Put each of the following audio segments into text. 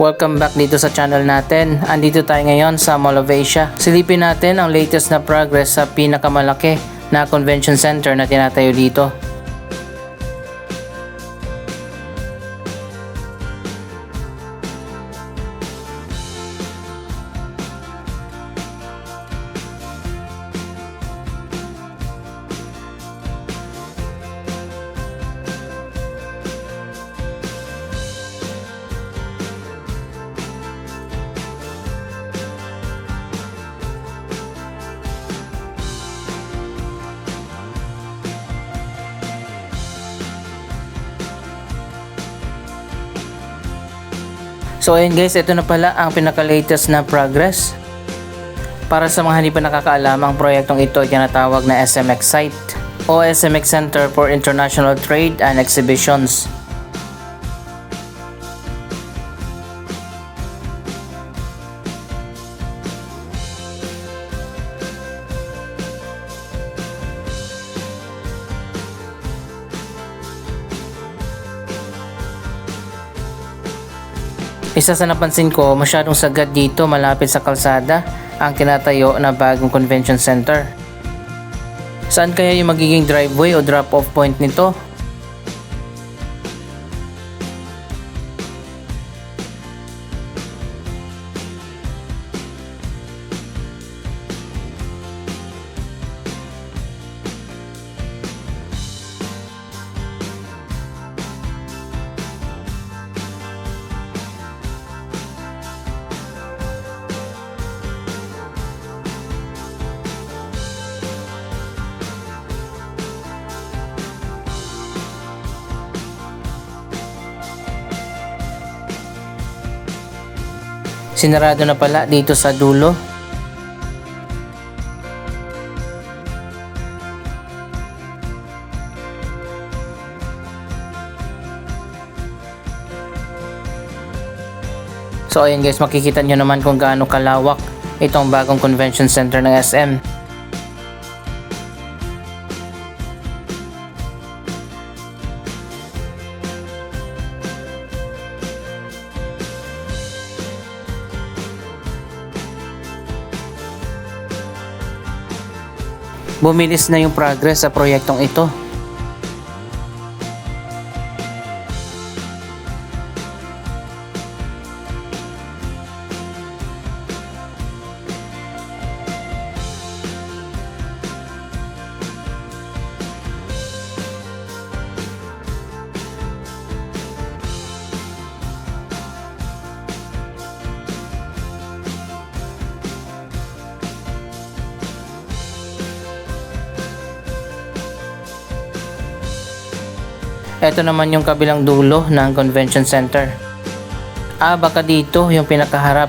Welcome back dito sa channel natin. Andito tayo ngayon sa Mall of Asia. Silipin natin ang latest na progress sa pinakamalaki na convention center na tinatayo dito. So ayun guys, ito na pala ang pinaka-latest na progress. Para sa mga hindi pa nakakaalam, ang proyektong ito ay tinatawag na SMX Site o SMX Center for International Trade and Exhibitions. Isa sa napansin ko, masyadong sagad dito malapit sa kalsada ang tinatayo na bagong convention center. Saan kaya yung magiging driveway o drop-off point nito? Sinarado na pala dito sa dulo. So ayun guys, makikita nyo naman kung gaano kalawak itong bagong convention center ng SM. Bumilis na yung progress sa proyektong ito. Ito naman yung kabilang dulo ng convention center. Baka dito yung pinakaharap.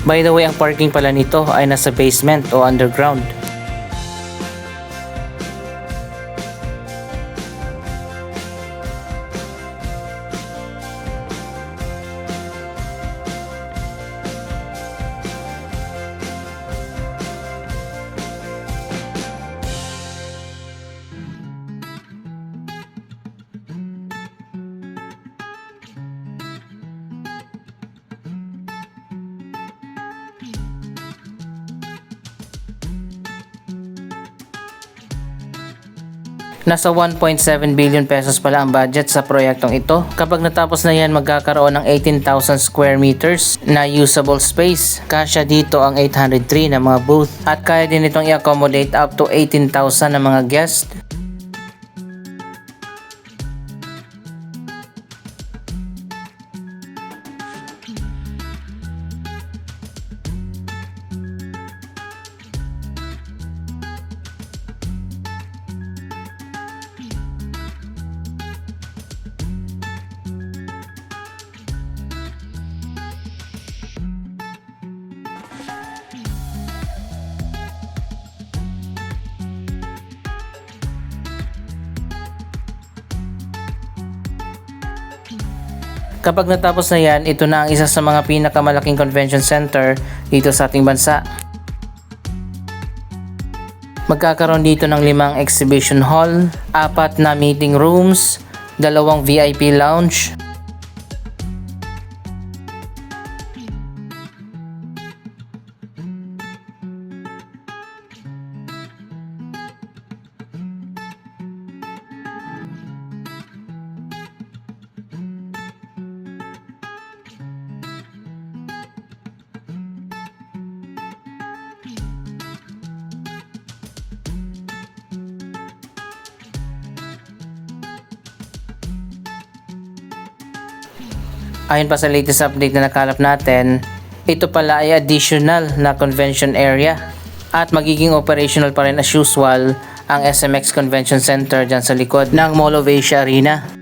By the way, ang parking pala nito ay nasa basement o underground. Nasa 1.7 billion pesos pala ang budget sa proyektong ito. Kapag natapos na yan, magkakaroon ng 18,000 square meters na usable space. Kasya dito ang 803 na mga booth at kaya din itong i-accommodate up to 18,000 na mga guests. Kapag natapos na yan, ito na ang isa sa mga pinakamalaking convention center dito sa ating bansa. Magkakaroon dito ng 5 exhibition hall, 4 na meeting rooms, dalawang VIP lounge, ayon pa sa latest update na nakalap natin, ito pala ay additional na convention area at magiging operational pa rin as usual ang SMX Convention Center dyan sa likod ng Mall of Asia Arena.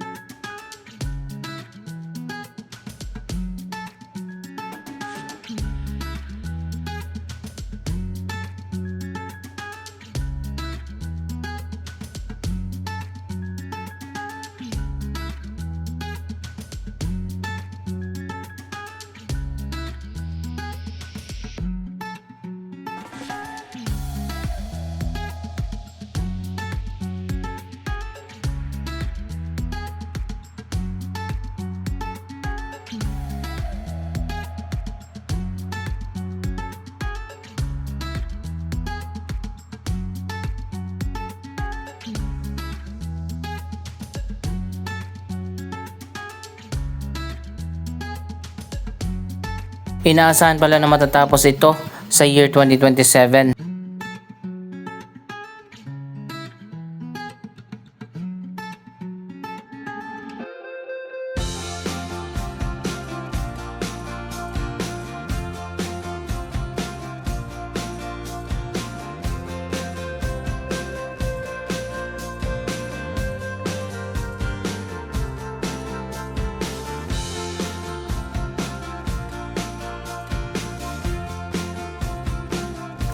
Inaasahan pala na matatapos ito sa year 2027.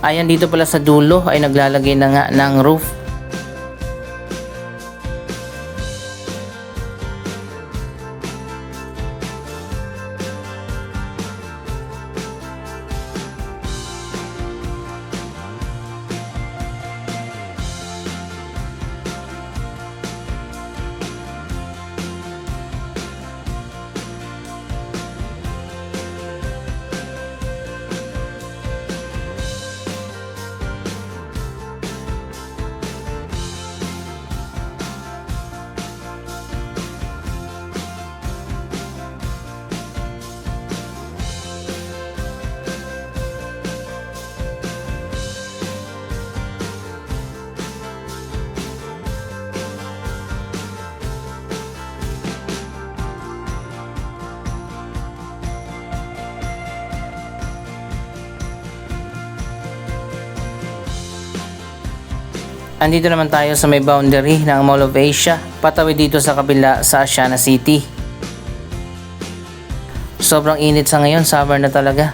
Ayan, dito pala sa dulo ay naglalagay na nga ng roof. Andito naman tayo sa may boundary ng Mall of Asia, patawid dito sa kabila sa Asiana City. Sobrang init sa ngayon, summer na talaga.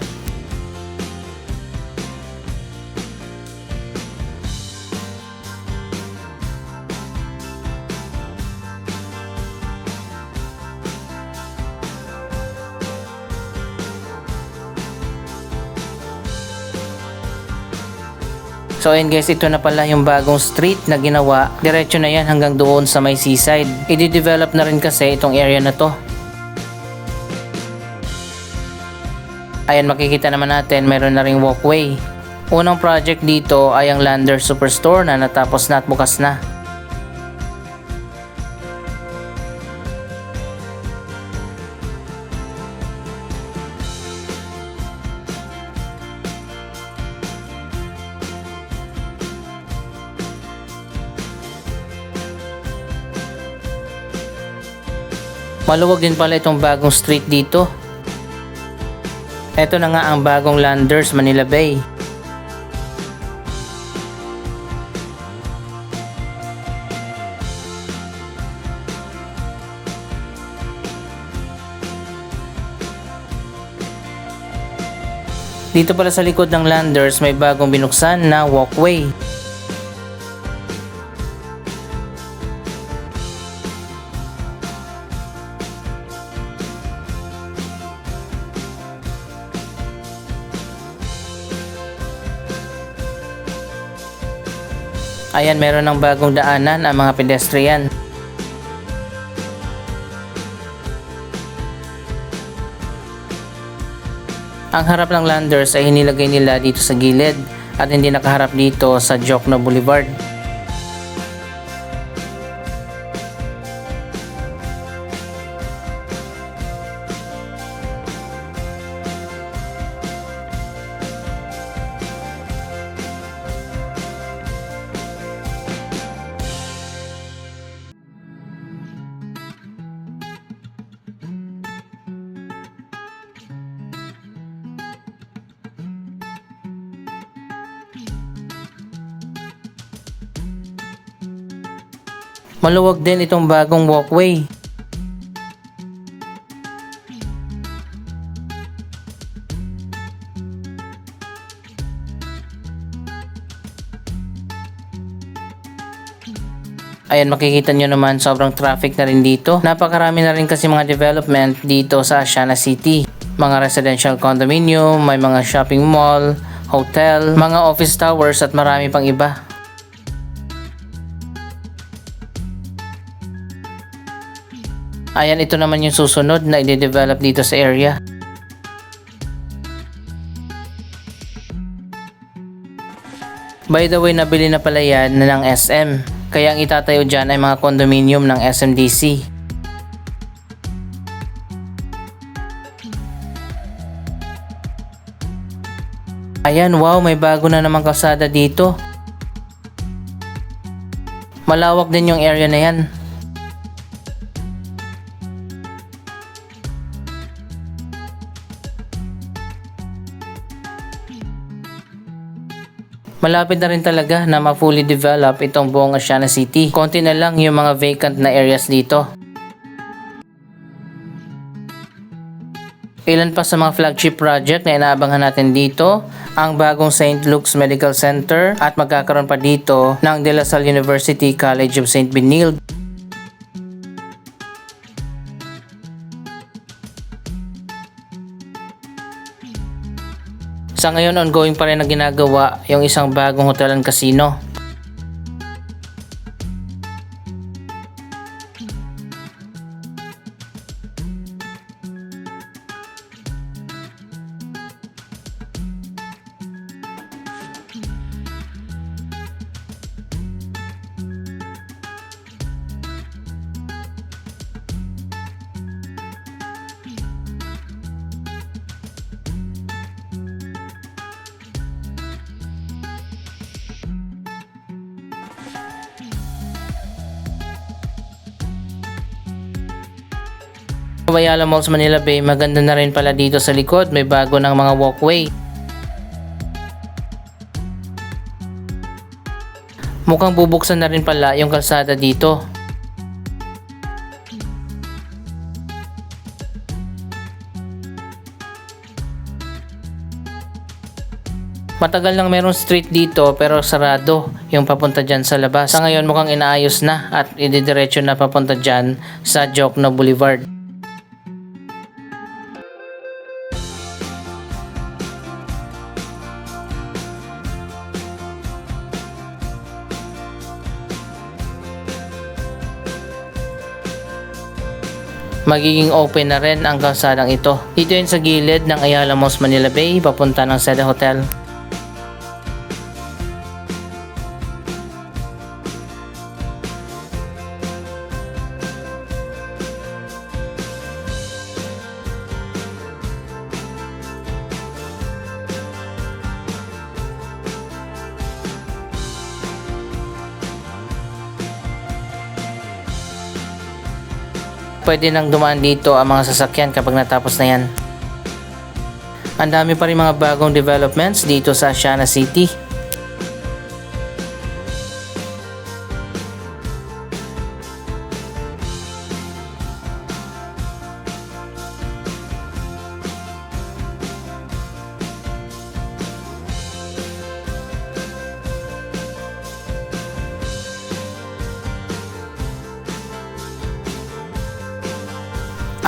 So ayun guys, ito na pala yung bagong street na ginawa. Diretso na yan hanggang doon sa may seaside. I-develop na rin kasi itong area na to. Ayan, makikita naman natin meron na ring walkway. Unang project dito ay ang Lander Superstore na natapos na at bukas na. Maluwag din pala itong bagong street dito. Ito na nga ang bagong Landers Manila Bay. Dito pala sa likod ng Landers may bagong binuksan na walkway. Ayan, meron ng bagong daanan ang mga pedestrian. Ang harap ng landers ay hinilagay nila dito sa gilid at hindi nakaharap dito sa Jokno Boulevard. Maluwag din itong bagong walkway. Ayan, makikita nyo naman sobrang traffic na rin dito. Napakarami na rin kasi mga development dito sa Asiana City. Mga residential condominium, may mga shopping mall, hotel, mga office towers at marami pang iba. Ayan, ito naman yung susunod na i-develop dito sa area. By the way, nabili na pala yan ng SM. Kaya ang itatayo dyan ay mga condominium ng SMDC. Ayan, wow, may bago na namang kalsada dito. Malawak din yung area na yan. Malapit na rin talaga na ma-fully develop itong buong Asiana City. Konti na lang yung mga vacant na areas dito. Ilan pa sa mga flagship project na inaabangan natin dito, ang bagong St. Luke's Medical Center at magkakaroon pa dito ng De La Salle University College of St. Benilde. Sa ngayon, ongoing pa rin na ginagawa yung isang bagong hotel and casino. Ayala Malls Manila Bay, maganda na rin pala dito sa likod, may bago ng mga walkway. Mukhang bubuksan na rin pala yung kalsada dito. Matagal nang merong street dito pero sarado yung papunta dyan sa labas. Sa ngayon mukhang inaayos na at ididiretso na papunta dyan sa Jokno Boulevard. Magiging open na rin ang kalsadang ito. Dito yun sa gilid ng Ayala Malls Manila Bay, papunta ng Seda Hotel. Pwede nang dumaan dito ang mga sasakyan kapag natapos na yan. Ang dami pa rin mga bagong developments dito sa Asiana City.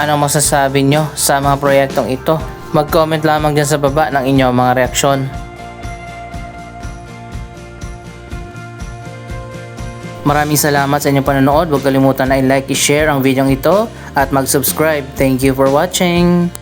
Ano masasabi nyo sa mga proyektong ito? Mag-comment lamang dyan sa baba ng inyong mga reaksyon. Maraming salamat sa inyong panonood. Huwag kalimutan na i-like, i-share ang video ito at mag-subscribe. Thank you for watching!